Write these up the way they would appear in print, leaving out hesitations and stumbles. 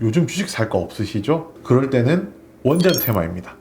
요즘 주식 살 거 없으시죠? 그럴 때는 원전 테마입니다.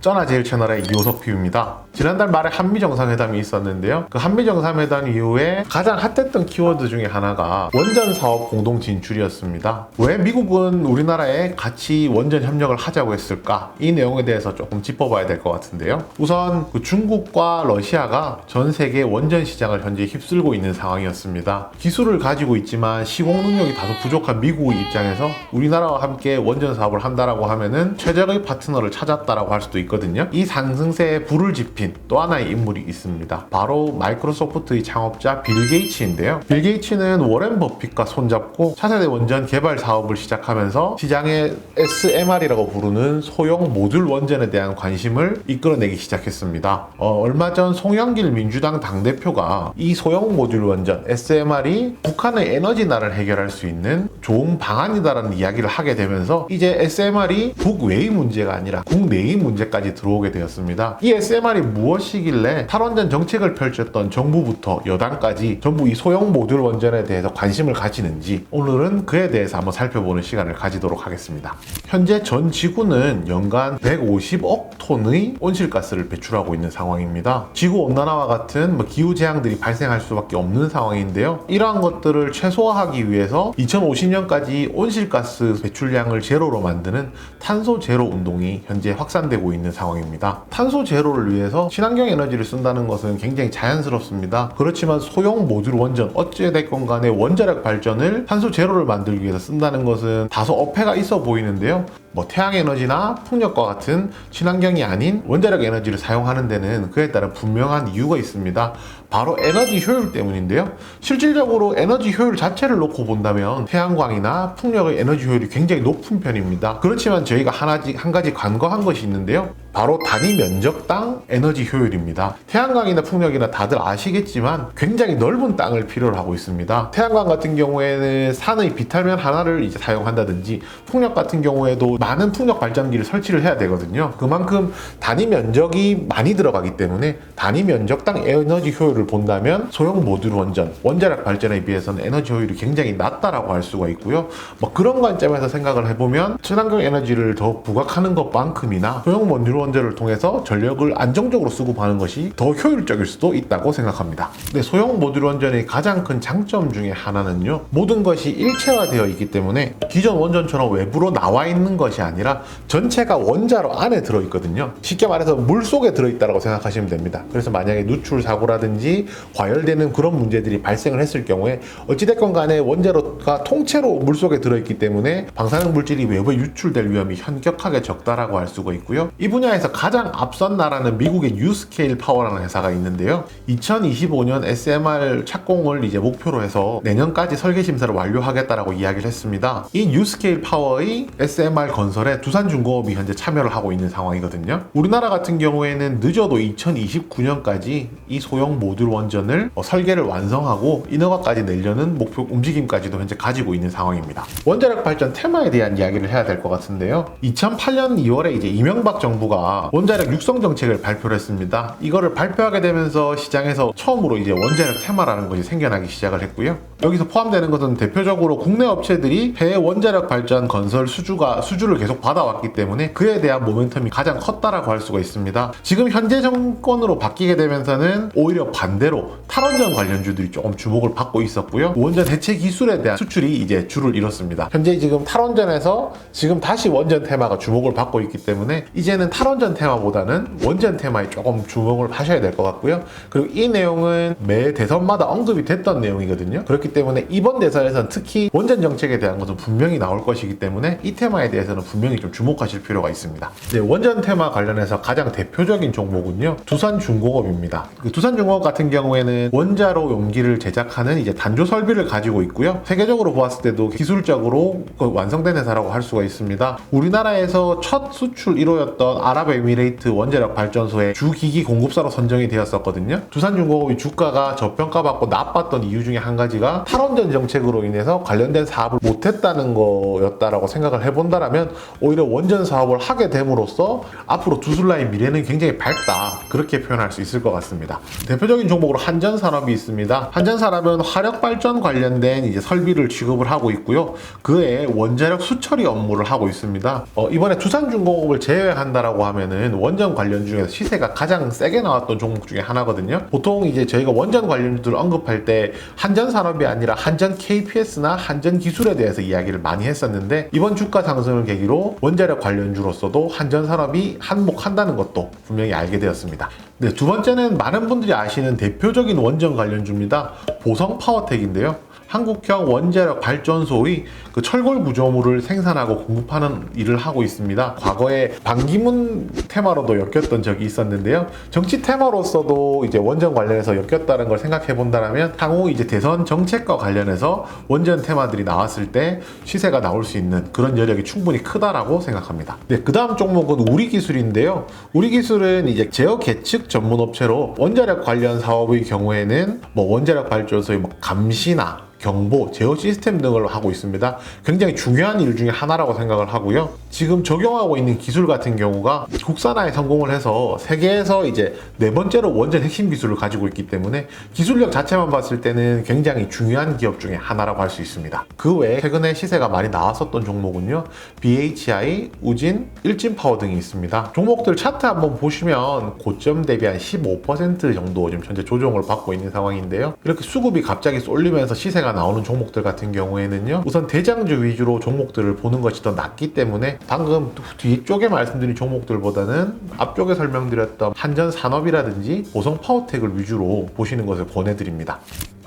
쩌나 제일 채널의 이호석P입니다. 지난달 말에 한미 정상회담이 있었는데요. 그 한미 정상회담 이후에 가장 핫했던 키워드 중에 하나가 원전 사업 공동 진출이었습니다. 왜 미국은 우리나라에 같이 원전 협력을 하자고 했을까? 이 내용에 대해서 조금 짚어봐야 될 것 같은데요. 우선 그 중국과 러시아가 전 세계 원전 시장을 현재 휩쓸고 있는 상황이었습니다. 기술을 가지고 있지만 시공 능력이 다소 부족한 미국의 입장에서 우리나라와 함께 원전 사업을 한다라고 하면은 최적의 파트너를 찾았다라고 할 수도 있거든요. 이 상승세에 불을 지핀 또 하나의 인물이 있습니다. 바로 마이크로소프트의 창업자 빌 게이츠인데요. 빌 게이츠는 워렌 버핏과 손잡고 차세대 원전 개발 사업을 시작하면서 시장에 SMR이라고 부르는 소형 모듈 원전에 대한 관심을 이끌어내기 시작했습니다. 얼마 전 송영길 민주당 당대표가 이 소형 모듈 원전 SMR이 북한의 에너지난을 해결할 수 있는 좋은 방안이다라는 이야기를 하게 되면서 이제 SMR이 국외의 문제가 아니라 국내의 문제까지 들어오게 되었습니다. 이 SMR이 무엇이길래 탈원전 정책을 펼쳤던 정부부터 여당까지 전부 이 소형 모듈 원전에 대해서 관심을 가지는지 오늘은 그에 대해서 한번 살펴보는 시간을 가지도록 하겠습니다. 현재 전 지구는 연간 150억 톤의 온실가스를 배출하고 있는 상황입니다. 지구온난화와 같은 기후 재앙들이 발생할 수밖에 없는 상황인데요. 이러한 것들을 최소화하기 위해서 2050년까지 온실가스 배출량을 제로로 만드는 탄소 제로 운동이 현재 확산되고 있는 상황입니다. 탄소 제로를 위해서 친환경 에너지를 쓴다는 것은 굉장히 자연스럽습니다. 그렇지만 소형 모듈 원전 어찌됐건 간에 원자력 발전을 탄소 제로를 만들기 위해서 쓴다는 것은 다소 어폐가 있어 보이는데요. 태양에너지나 풍력과 같은 친환경이 아닌 원자력 에너지를 사용하는 데는 그에 따른 분명한 이유가 있습니다. 바로 에너지 효율 때문인데요. 실질적으로 에너지 효율 자체를 놓고 본다면 태양광이나 풍력의 에너지 효율이 굉장히 높은 편입니다. 그렇지만 저희가 한 가지 간과한 것이 있는데요. 바로 단위 면적당 에너지 효율입니다. 태양광이나 풍력이나 다들 아시겠지만 굉장히 넓은 땅을 필요로 하고 있습니다. 태양광 같은 경우에는 산의 비탈면 하나를 이제 사용한다든지 풍력 같은 경우에도 많은 풍력 발전기를 설치를 해야 되거든요. 그만큼 단위 면적이 많이 들어가기 때문에 단위 면적당 에너지 효율을 본다면 소형 모듈 원전, 원자력 발전에 비해서는 에너지 효율이 굉장히 낮다라고 할 수가 있고요. 그런 관점에서 생각을 해보면 친환경 에너지를 더 부각하는 것만큼이나 소형 모듈 원전을 통해서 전력을 안정적으로 수급하는 것이 더 효율적일 수도 있다고 생각합니다. 근데 소형 모듈 원전의 가장 큰 장점 중에 하나는요. 모든 것이 일체화되어 있기 때문에 기존 원전처럼 외부로 나와 있는 것이 아니라 전체가 원자로 안에 들어있거든요. 쉽게 말해서 물속에 들어있다고 생각하시면 됩니다. 그래서 만약에 누출 사고라든지 과열되는 그런 문제들이 발생을 했을 경우에 어찌됐건 간에 원자로가 통째로 물속에 들어있기 때문에 방사능 물질이 외부에 유출될 위험이 현격하게 적다라고 할 수가 있고요. 이 분야에서 가장 앞선 나라는 미국의 뉴스케일 파워라는 회사가 있는데요. 2025년 SMR 착공을 이제 목표로 해서 내년까지 설계 심사를 완료하겠다라고 이야기를 했습니다. 이 뉴스케일 파워의 SMR 건설에 두산중공업이 현재 참여를 하고 있는 상황이거든요. 우리나라 같은 경우에는 늦어도 2029년까지 이 소형 모듈 원전을 설계를 완성하고 인허가까지 내려는 목표 움직임까지도 현재 가지고 있는 상황입니다. 원자력 발전 테마에 대한 이야기를 해야 될 것 같은데요. 2008년 2월에 이제 이명박 정부가 원자력 육성 정책을 발표를 했습니다. 이거를 발표하게 되면서 시장에서 처음으로 이제 원자력 테마라는 것이 생겨나기 시작을 했고요. 여기서 포함되는 것은 대표적으로 국내 업체들이 해외 원자력 발전 건설 수주를 계속 받아왔기 때문에 그에 대한 모멘텀이 가장 컸다라고 할 수가 있습니다. 지금 현재 정권으로 바뀌게 되면서는 오히려 반대로 탈원전 관련주들이 조금 주목을 받고 있었고요. 원전 대체 기술에 대한 수출이 이제 줄을 이뤘습니다. 현재 지금 탈원전에서 지금 다시 원전 테마가 주목을 받고 있기 때문에 이제는 탈원전 테마보다는 원전 테마에 조금 주목을 하셔야 될 것 같고요. 그리고 이 내용은 매 대선마다 언급이 됐던 내용이거든요. 그렇기 때문에 이번 대선에서는 특히 원전 정책에 대한 것은 분명히 나올 것이기 때문에 이 테마에 대해서는 분명히 좀 주목하실 필요가 있습니다. 네, 원전 테마 관련해서 가장 대표적인 종목은요. 두산중공업입니다. 두산중공업 같은 경우에는 원자로 용기를 제작하는 이제 단조 설비를 가지고 있고요. 세계적으로 보았을 때도 기술적으로 완성된 회사라고 할 수가 있습니다. 우리나라에서 첫 수출 1호였던 아랍에미레이트 원자력 발전소의 주기기 공급사로 선정이 되었었거든요. 두산중공업이 주가가 저평가받고 나빴던 이유 중에 한 가지가 탈원전 정책으로 인해서 관련된 사업을 못했다는 거였다라고 생각을 해본다라면 오히려 원전 사업을 하게 됨으로써 앞으로 두술라의 미래는 굉장히 밝다, 그렇게 표현할 수 있을 것 같습니다. 대표적인 종목으로 한전산업이 있습니다. 한전산업은 화력발전 관련된 이제 설비를 취급을 하고 있고요. 그에 원자력 수처리 업무를 하고 있습니다. 이번에 두산중공업을 제외한다라고 하면은 원전 관련 중에서 시세가 가장 세게 나왔던 종목 중에 하나거든요. 보통 이제 저희가 원전 관련주들을 언급할 때 한전산업이 아니라 한전 KPS나 한전기술에 대해서 이야기를 많이 했었는데, 이번 주가 상승을 계기로 원자력 관련주로서도 한전산업이 한몫한다는 것도 분명히 알게 되었습니다. 네, 두 번째는 많은 분들이 아시는 대표적인 원전 관련주입니다. 보성파워텍인데요. 한국형 원자력 발전소의 그 철골 구조물을 생산하고 공급하는 일을 하고 있습니다. 과거에 반기문 테마로도 엮였던 적이 있었는데요. 정치 테마로서도 이제 원전 관련해서 엮였다는 걸 생각해 본다면 향후 이제 대선 정책과 관련해서 원전 테마들이 나왔을 때 시세가 나올 수 있는 그런 여력이 충분히 크다라고 생각합니다. 네, 그 다음 종목은 우리기술인데요. 우리기술은 이제 제어 계측 전문 업체로 원자력 관련 사업의 경우에는 원자력 발전소의 감시나 경보, 제어 시스템 등을 하고 있습니다. 굉장히 중요한 일 중에 하나라고 생각을 하고요. 지금 적용하고 있는 기술 같은 경우가 국산화에 성공을 해서 세계에서 이제 4번째로 원전 핵심 기술을 가지고 있기 때문에 기술력 자체만 봤을 때는 굉장히 중요한 기업 중에 하나라고 할 수 있습니다. 그 외에 최근에 시세가 많이 나왔었던 종목은요, BHI, 우진, 일진파워 등이 있습니다. 종목들 차트 한번 보시면 고점 대비 한 15% 정도 지금 현재 조정을 받고 있는 상황인데요. 이렇게 수급이 갑자기 쏠리면서 시세가 나오는 종목들 같은 경우에는요, 우선 대장주 위주로 종목들을 보는 것이 더 낫기 때문에 방금 뒤쪽에 말씀드린 종목들보다는 앞쪽에 설명드렸던 한전산업이라든지 보성파워텍을 위주로 보시는 것을 권해드립니다.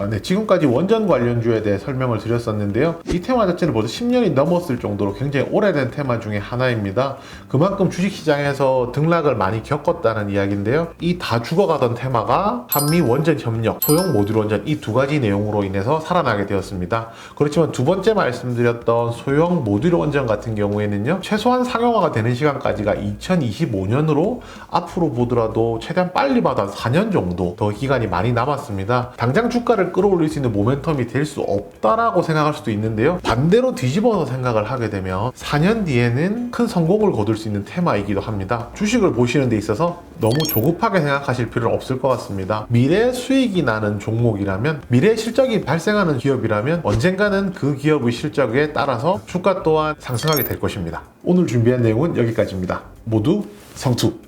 네, 지금까지 원전 관련주에 대해 설명을 드렸었는데요. 이 테마 자체는 벌써 10년이 넘었을 정도로 굉장히 오래된 테마 중에 하나입니다. 그만큼 주식시장에서 등락을 많이 겪었다는 이야기인데요. 이 다 죽어가던 테마가 한미 원전 협력, 소형 모듈 원전 이 두 가지 내용으로 인해서 살아나게 되었습니다. 그렇지만 두 번째 말씀드렸던 소형 모듈 원전 같은 경우에는요, 최소한 상용화가 되는 시간까지가 2025년으로 앞으로 보더라도 최대한 빨리 봐도 4년 정도 더 기간이 많이 남았습니다. 당장 주가를 끌어올릴 수 있는 모멘텀이 될 수 없다라고 생각할 수도 있는데요. 반대로 뒤집어서 생각을 하게 되면 4년 뒤에는 큰 성공을 거둘 수 있는 테마이기도 합니다. 주식을 보시는 데 있어서 너무 조급하게 생각하실 필요는 없을 것 같습니다. 미래 수익이 나는 종목이라면, 미래 실적이 발생하는 기업이라면 언젠가는 그 기업의 실적에 따라서 주가 또한 상승하게 될 것입니다. 오늘 준비한 내용은 여기까지입니다. 모두 성투!